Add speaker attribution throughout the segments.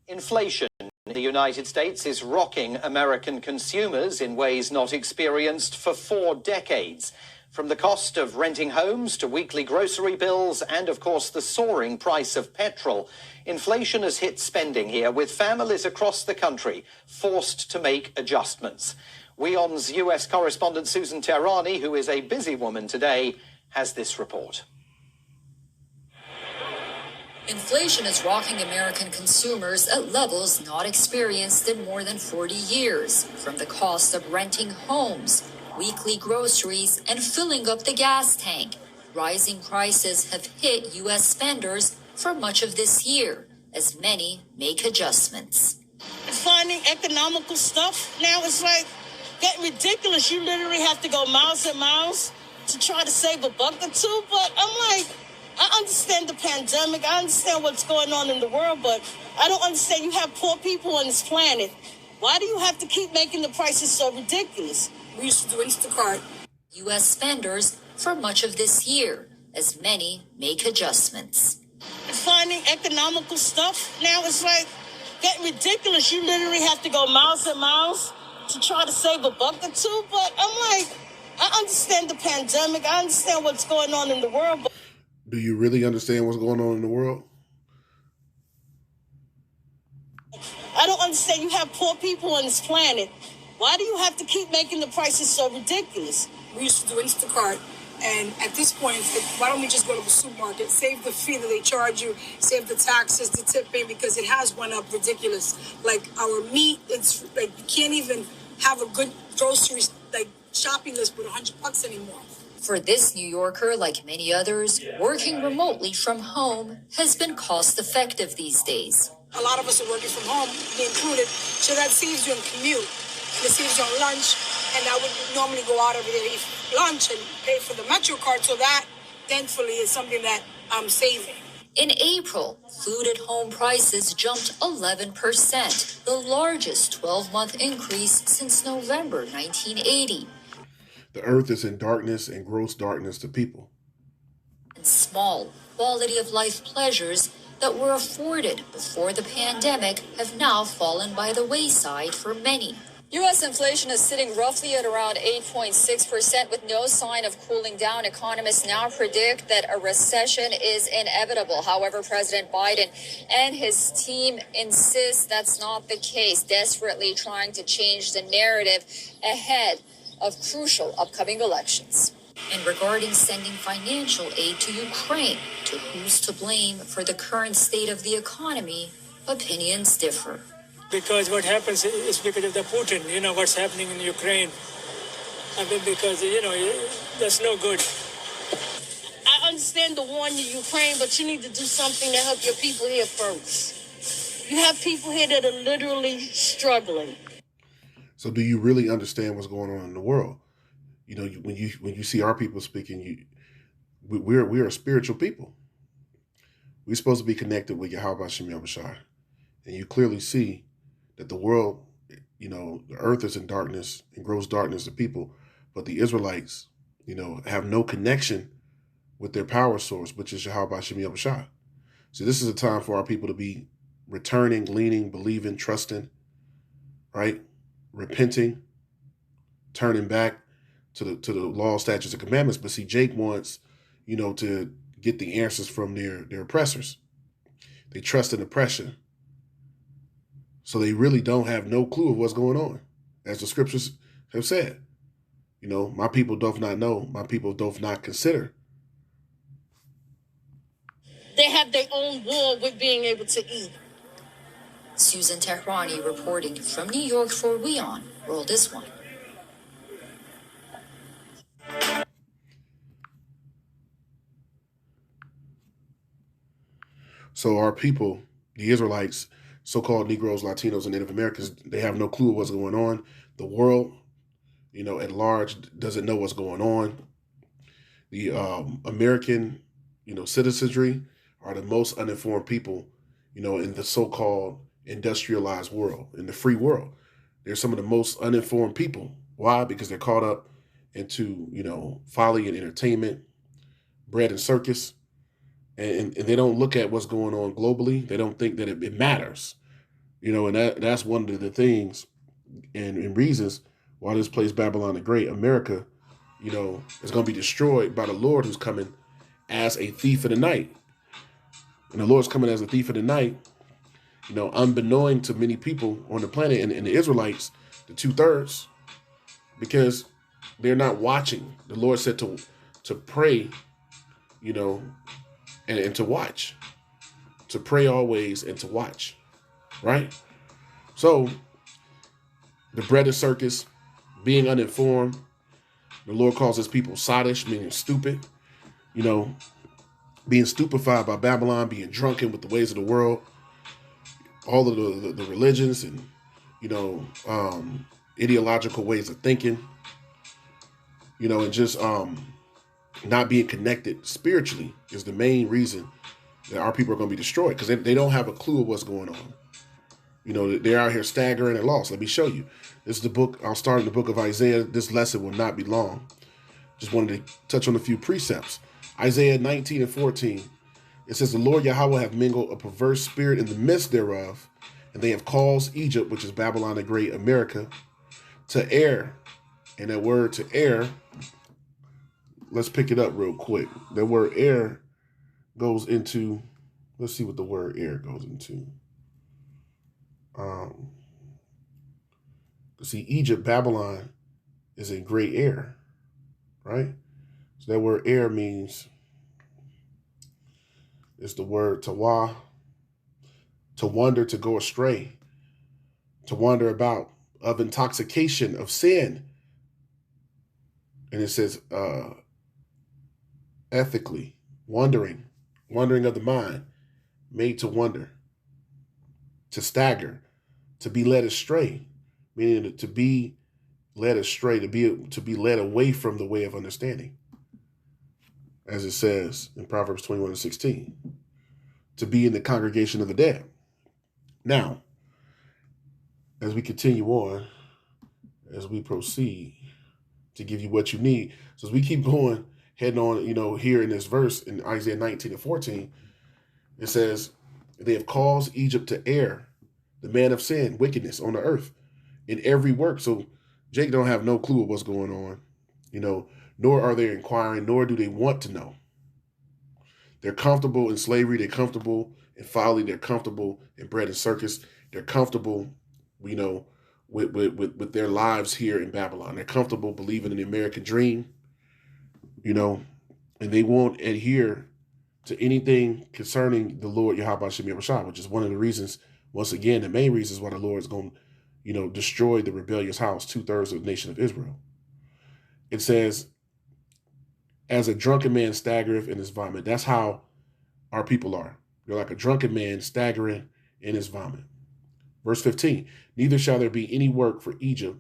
Speaker 1: Inflation in the United States is rocking American consumers in ways not experienced for 4 decades. From the cost of renting homes to weekly grocery bills and, of course, the soaring price of petrol, inflation has hit spending here, with families across the country forced to make adjustments. WION's US correspondent Susan Tehrani, who is a busy woman today, has this report.
Speaker 2: Inflation is rocking American consumers at levels not experienced in more than 40 years, from the cost of renting homes, weekly groceries, and filling up the gas tank. Rising prices have hit U.S. spenders for much of this year, as many make adjustments.
Speaker 3: Finding economical stuff now is like getting ridiculous. You literally have to go miles and miles to try to save a buck or two, but I'm like, I understand the pandemic. I understand what's going on in the world, but I don't understand. You have poor people on this planet. Why do you have to keep making the prices so ridiculous? We used to do Instacart.
Speaker 2: U.S. spenders for much of this year, as many make adjustments.
Speaker 3: Finding economical stuff now is like getting ridiculous. You literally have to go miles and miles to try to save a buck or two, but I'm like, I understand the pandemic. I understand what's going on in the world, but
Speaker 4: do you really understand what's going on in the world?
Speaker 3: I don't understand. You have poor people on this planet. Why do you have to keep making the prices so ridiculous?
Speaker 5: We used to do Instacart, and at this point, why don't we just go to the supermarket, save the fee that they charge you, save the taxes, the tipping, because it has went up ridiculous. Like our meat, it's like you can't even have a good grocery shopping list with $100 anymore.
Speaker 2: For this New Yorker, like many others, working remotely from home has been cost-effective these days.
Speaker 5: A lot of us are working from home, me included, so that saves you on commute, and it saves you on lunch, and I would normally go out every day to eat lunch and pay for the Metro card, so that, thankfully, is something that I'm saving.
Speaker 2: In April, food-at-home prices jumped 11%, the largest 12-month increase since November 1980.
Speaker 4: The earth is in darkness and gross darkness to people.
Speaker 2: And small quality-of-life pleasures that were afforded before the pandemic have now fallen by the wayside for many.
Speaker 6: U.S. inflation is sitting roughly at around 8.6% with no sign of cooling down. Economists now predict that a recession is inevitable. However, President Biden and his team insist that's not the case, desperately trying to change the narrative ahead of crucial upcoming elections.
Speaker 2: And regarding sending financial aid to Ukraine, to who's to blame for the current state of the economy, opinions differ.
Speaker 7: Because what happens is because of the Putin, what's happening in Ukraine. I mean, because, that's no good.
Speaker 3: I understand the war in Ukraine, but you need to do something to help your people here first. You have people here that are literally struggling.
Speaker 4: So do you really understand what's going on in the world? When you see our people speaking, we're a spiritual people. We're supposed to be connected with Yahweh Shem Yahushua. And you clearly see that the world, the earth is in darkness and gross darkness to people, but the Israelites, have no connection with their power source, which is Yahweh Shem Yahushua. So this is a time for our people to be returning, leaning, believing, trusting, right? Repenting, turning back to the law, statutes, and commandments. But see, Jake wants, to get the answers from their oppressors. They trust in oppression. So they really don't have no clue of what's going on. As the scriptures have said, my people doth not know, my people doth not consider.
Speaker 3: They have their own war with being able to eat.
Speaker 2: Susan Tehrani reporting from New York for WION, World is One.
Speaker 4: So our people, the Israelites, so-called Negroes, Latinos, and Native Americans, they have no clue what's going on. The world, at large, doesn't know what's going on. The American, citizenry are the most uninformed people, in the so-called industrialized world, in the free world. They're some of the most uninformed people. Why? Because they're caught up into, folly and entertainment, bread and circus. And they don't look at what's going on globally. They don't think that it matters, You know, and that's one of the things and reasons why this place Babylon the Great, America, you know, is going to be destroyed by the Lord who's coming as a thief in the night. And the Lord's coming as a thief in the night, you know, unbeknown to many people on the planet and the Israelites, the 2/3, because they're not watching. The Lord said to pray, you know, and to watch, to pray always and to watch, right? So the bread circus, being uninformed, the Lord calls his people sottish, meaning stupid, you know, being stupefied by Babylon, being drunken with the ways of the world, all of the religions and, you know, ideological ways of thinking, you know, and just not being connected spiritually is the main reason that our people are going to be destroyed, because they don't have a clue of what's going on. You know, they're out here staggering and lost. Let me show you. This is the book. I'll start in the book of Isaiah. This lesson will not be long. Just wanted to touch on a few precepts. Isaiah 19:14. It says, the Lord Yahweh have mingled a perverse spirit in the midst thereof, and they have caused Egypt, which is Babylon the Great, America, to err. And that word to err, let's pick it up real quick. That word err goes into, let's see what the word err goes into. See, Egypt, Babylon is a great error, right? So that word error means, it's the word tawa, to wander, to go astray, to wander about, of intoxication, of sin. And it says ethically, wandering of the mind, made to wonder, to stagger, to be led astray, meaning to be led astray, to be led away from the way of understanding, as it says in Proverbs 21:16, to be in the congregation of the dead. Now, as we continue on, as we proceed to give you what you need, so as we keep going, heading on, you know, here in this verse in Isaiah 19:14, it says, they have caused Egypt to err, the man of sin, wickedness on the earth, in every work. So Jake don't have no clue of what's going on, you know, nor are they inquiring, nor do they want to know. They're comfortable in slavery. They're comfortable in folly. They're comfortable in bread and circus. They're comfortable, you know, with their lives here in Babylon. They're comfortable believing in the American dream, you know, and they won't adhere to anything concerning the Lord Yahweh Shem Yahushua, which is one of the reasons, once again, the main reasons why the Lord is going to, you know, destroy the rebellious house, 2/3 of the nation of Israel. It says, as a drunken man staggereth in his vomit. That's how our people are. They're like a drunken man staggering in his vomit. Verse 15, neither shall there be any work for Egypt,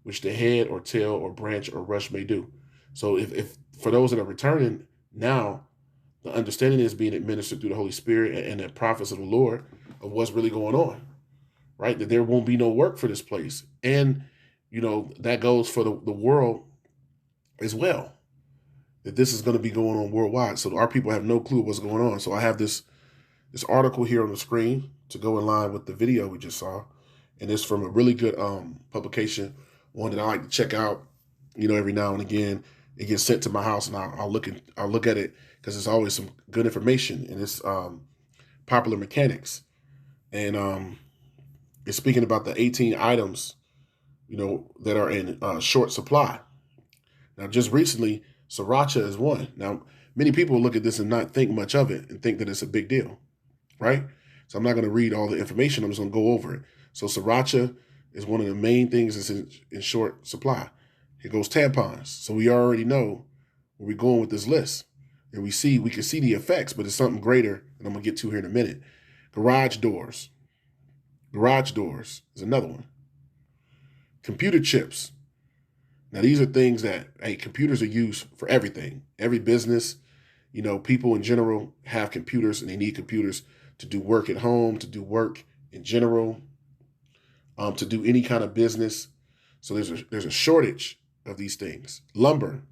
Speaker 4: which the head or tail or branch or rush may do. So if for those that are returning now, the understanding is being administered through the Holy Spirit and the prophets of the Lord of what's really going on, right? That there won't be no work for this place. And, you know, that goes for the world as well, that this is going to be going on worldwide. So our people have no clue what's going on. So I have this article here on the screen to go in line with the video we just saw. And it's from a really good publication, one that I like to check out, you know, every now and again. It gets sent to my house and I'll look at it because there's always some good information. And it's Popular Mechanics. And it's speaking about the 18 items, you know, that are in short supply. Now, just recently, sriracha is one. Now, many people look at this and not think much of it and think that it's a big deal, right? So I'm not going to read all the information. I'm just going to go over it. So sriracha is one of the main things that's in short supply. Here goes tampons. So we already know where we're going with this list. And we can see the effects, but it's something greater that I'm going to get to here in a minute. Garage doors. Garage doors is another one. Computer chips. Now, these are things that, hey, computers are used for everything. Every business, you know, people in general have computers and they need computers to do work at home, to do work in general, to do any kind of business. So there's a shortage of these things. Lumber,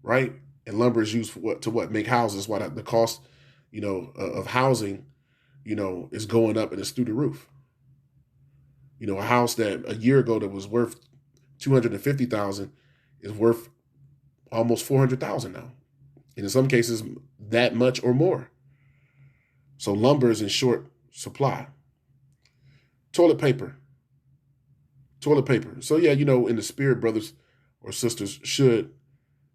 Speaker 4: right? And lumber is used for what? Make houses. Why the cost, you know, of housing, you know, is going up and it's through the roof. A house that a year ago that was worth $250,000 is worth almost $400,000 now. And in some cases, that much or more. So lumber is in short supply. Toilet paper. So yeah, in the spirit, brothers or sisters should,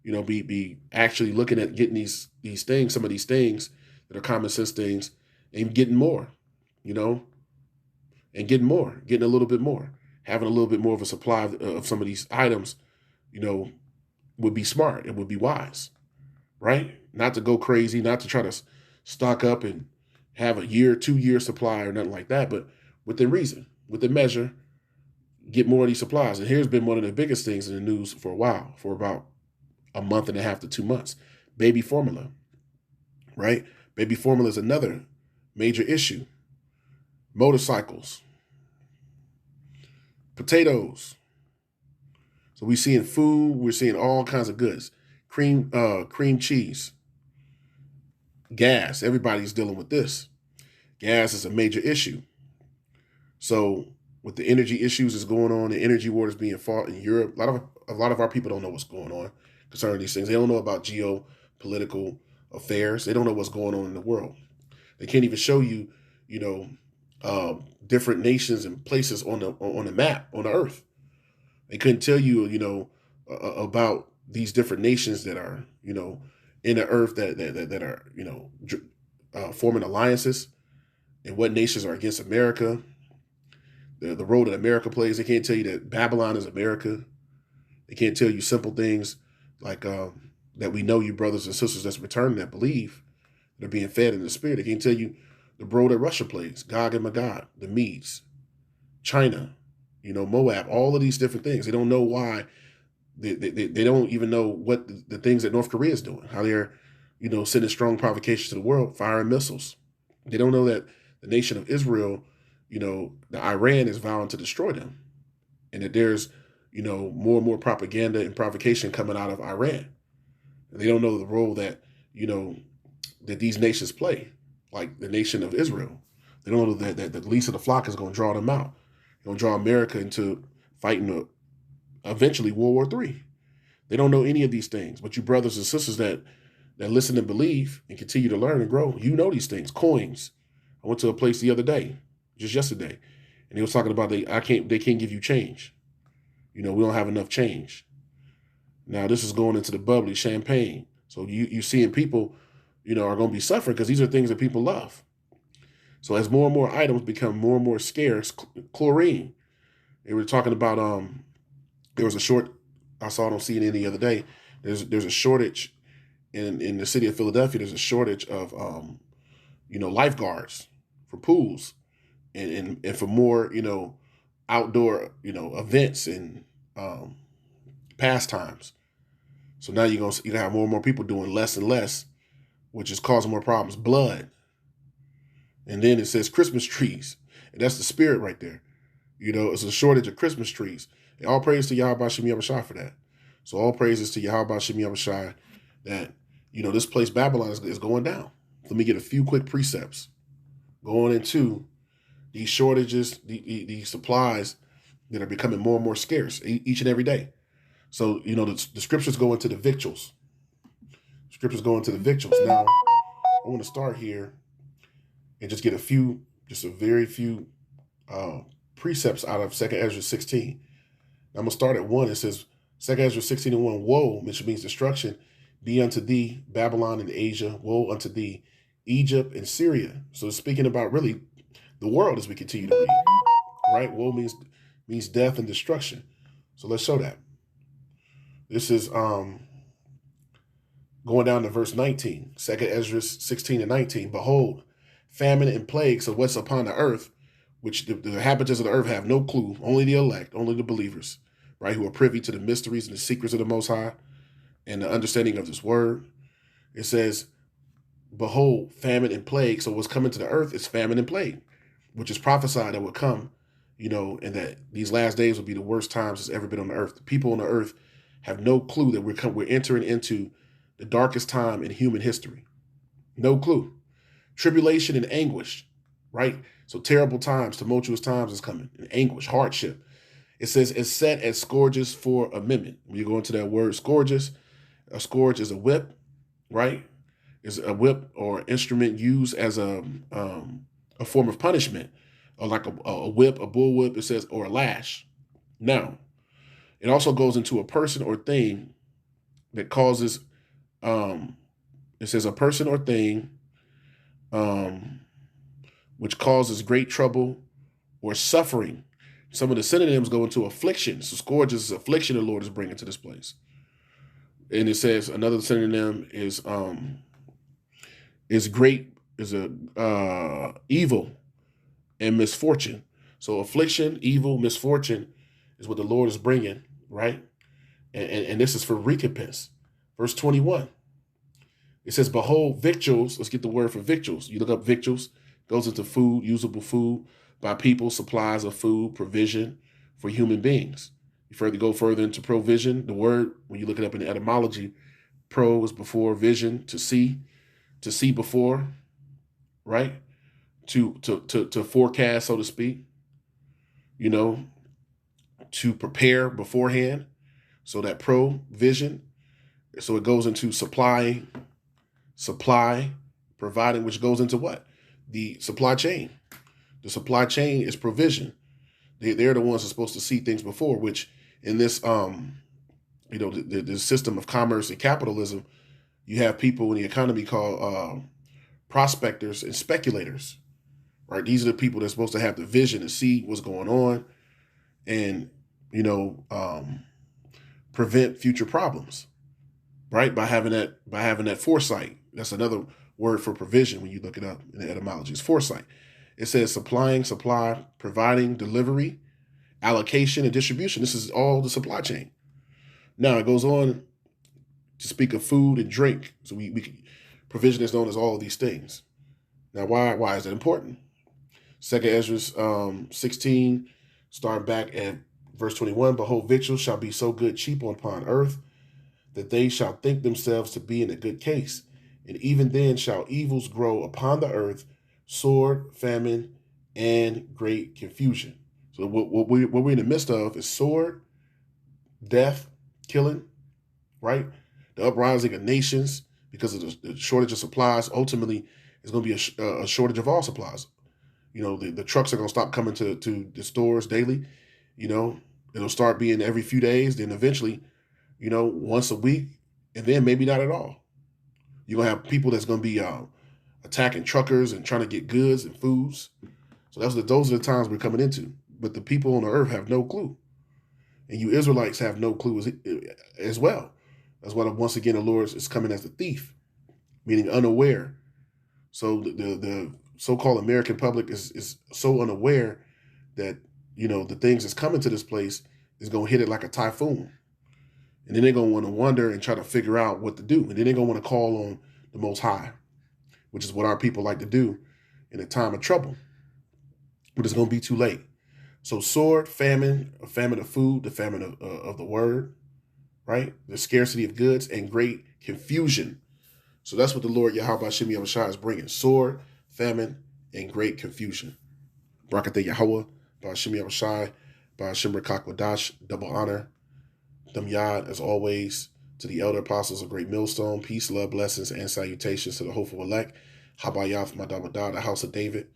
Speaker 4: be actually looking at getting these things, some of these things that are common sense things, and getting more, and getting a little bit more, having a little bit more of a supply of some of these items, would be smart. It would be wise, right? Not to go crazy, not to try to stock up and have a year, 2 year supply or nothing like that, but within reason, within measure, get more of these supplies. And here's been one of the biggest things in the news for a while, for about a month and a half to 2 months. Baby formula, right? Baby formula is another major issue. Motorcycles, potatoes. So we're seeing food, we're seeing all kinds of goods. Cream cheese, gas. Everybody's dealing with this. Gas is a major issue. So with the energy issues that's going on, the energy war is being fought in Europe. A lot of our people don't know what's going on concerning these things. They don't know about geopolitical affairs. They don't know what's going on in the world. They can't even show you, different nations and places on the map on the earth. They couldn't tell you, about these different nations that are, in the earth that are, forming alliances, and what nations are against America. The role that America plays. They can't tell you that Babylon is America. They can't tell you simple things like that we know you brothers and sisters that's returning that believe, that are being fed in the spirit. They can't tell you the role that Russia plays, Gog and Magog, the Medes, China, Moab, all of these different things. They don't know why. They don't even know what the things that North Korea is doing, how they're, sending strong provocations to the world, firing missiles. They don't know that the nation of Israel, the Iran is vowing to destroy them, and that there's, more and more propaganda and provocation coming out of Iran. And they don't know the role that, that these nations play, like the nation of Israel. They don't know that the least of the flock is going to draw them out. Going to draw America into fighting eventually World War III. They don't know any of these things, but you brothers and sisters that listen and believe and continue to learn and grow, know these things. Coins. I went to a place the other day, just yesterday, and he was talking about they can't give you change. We don't have enough change. Now this is going into the bubbly champagne. So you seeing people, are going to be suffering because these are things that people love. So as more and more items become more and more scarce, chlorine. They were talking about there was a short, I saw it on CNN the other day. There's a shortage in the city of Philadelphia. There's a shortage of lifeguards for pools and for more outdoor events and pastimes. So now you're gonna have more and more people doing less and less, which is causing more problems. Blood. And then it says Christmas trees. And that's the spirit right there. It's a shortage of Christmas trees. And all praise to Yahweh Shem Yahushai for that. So all praises to Yahweh Shem Yahushai that, this place Babylon is going down. Let me get a few quick precepts going into these shortages, these supplies that are becoming more and more scarce each and every day. So, the scriptures go into the victuals. Scriptures go into the victuals. Now, I want to start here and just get a very few precepts out of 2 Ezra 16. I'm going to start at 1. It says, 2 Ezra 16 and 1, woe, which means destruction, be unto thee, Babylon and Asia, woe unto thee, Egypt and Syria. So it's speaking about really the world as we continue to read, right? Woe means death and destruction. So let's show that. This is going down to verse 19, 2 Ezra 16 and 19. Behold, famine and plagues of what's upon the earth, which the inhabitants of the earth have no clue, only the elect, only the believers, right, who are privy to the mysteries and the secrets of the Most High and the understanding of this word. It says, behold, famine and plague. So what's coming to the earth is famine and plague, which is prophesied that would come, and that these last days will be the worst times that's ever been on the earth. The people on the earth have no clue that we're entering into the darkest time in human history. No clue. Tribulation and anguish. right? So terrible times, tumultuous times is coming, and anguish, hardship. It says it's set as scourges for amendment. When you go into that word scourges, a scourge is a whip, right? Is a whip or instrument used as a form of punishment, or like a whip, a bullwhip. It says, or a lash. Now, it also goes into a person or thing that causes. It says a person or thing, which causes great trouble or suffering. Some of the synonyms go into affliction. So scourges is affliction the Lord is bringing to this place. And it says another synonym is great, is a evil and misfortune. So affliction, evil, misfortune is what the Lord is bringing, right? And this is for recompense. Verse 21. It says, behold, victuals. Let's get the word for victuals. You look up victuals, goes into food, usable food by people, supplies of food, provision for human beings. You go further into provision. The word, when you look it up in the etymology, pro is before, vision, to see before, right? To forecast, so to speak, to prepare beforehand. So that provision. So it goes into supply, providing, which goes into what? The supply chain. The supply chain is provision. They're the ones that are supposed to see things before, which in this, the system of commerce and capitalism, you have people in the economy called prospectors and speculators, right? These are the people that's supposed to have the vision to see what's going on and, prevent future problems, right? By having that foresight. That's another word for provision when you look it up in the etymology. It's foresight. It says supplying, supply, providing, delivery, allocation, and distribution. This is all the supply chain. Now it goes on to speak of food and drink. So provision is known as all of these things. Now, why is that important? 2 Ezra 16, starting back at verse 21, behold, victuals shall be so good cheap upon earth, that they shall think themselves to be in a good case. And even then shall evils grow upon the earth, sword, famine, and great confusion. So what we're in the midst of is sword, death, killing, right? The uprising of nations because of the shortage of supplies. Ultimately, it's going to be a shortage of all supplies. The trucks are going to stop coming to the stores daily. It'll start being every few days. Then eventually, once a week, and then maybe not at all. You're going to have people that's going to be attacking truckers and trying to get goods and foods. So those are the times we're coming into. But the people on the earth have no clue. And you Israelites have no clue as well. That's why, once again, the Lord is coming as a thief, meaning unaware. So the so-called American public is so unaware that, the things that's coming to this place is going to hit it like a typhoon. And then they're going to want to wonder and try to figure out what to do. And then they're going to want to call on the Most High, which is what our people like to do in a time of trouble. But it's going to be too late. So sword, famine, a famine of food, the famine of the word, right? The scarcity of goods and great confusion. So that's what the Lord Yahweh Shem Yahushua is bringing. Sword, famine, and great confusion. Barakateh Yahweh, Ba'ashem Yahushua, Ba'ashem Rekak Wadash, double honor. Them Yad, as always, to the elder apostles of Great Millstone, peace, love, blessings, and salutations to the hopeful elect. Habayath Madamadah, the house of David.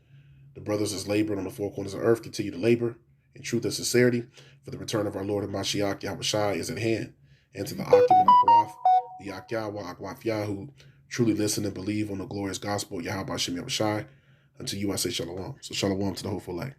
Speaker 4: The brothers is laboring on the four corners of earth, continue to labor in truth and sincerity, for the return of our Lord and Mashiach Yahushua is at hand. And to the Akim and Akwaf, the Yakyah wa Akwaf Yah, who truly listen and believe on the glorious gospel of Yahweh Shem Yahushua. Unto you I say shalom. So shalom to the hopeful elect.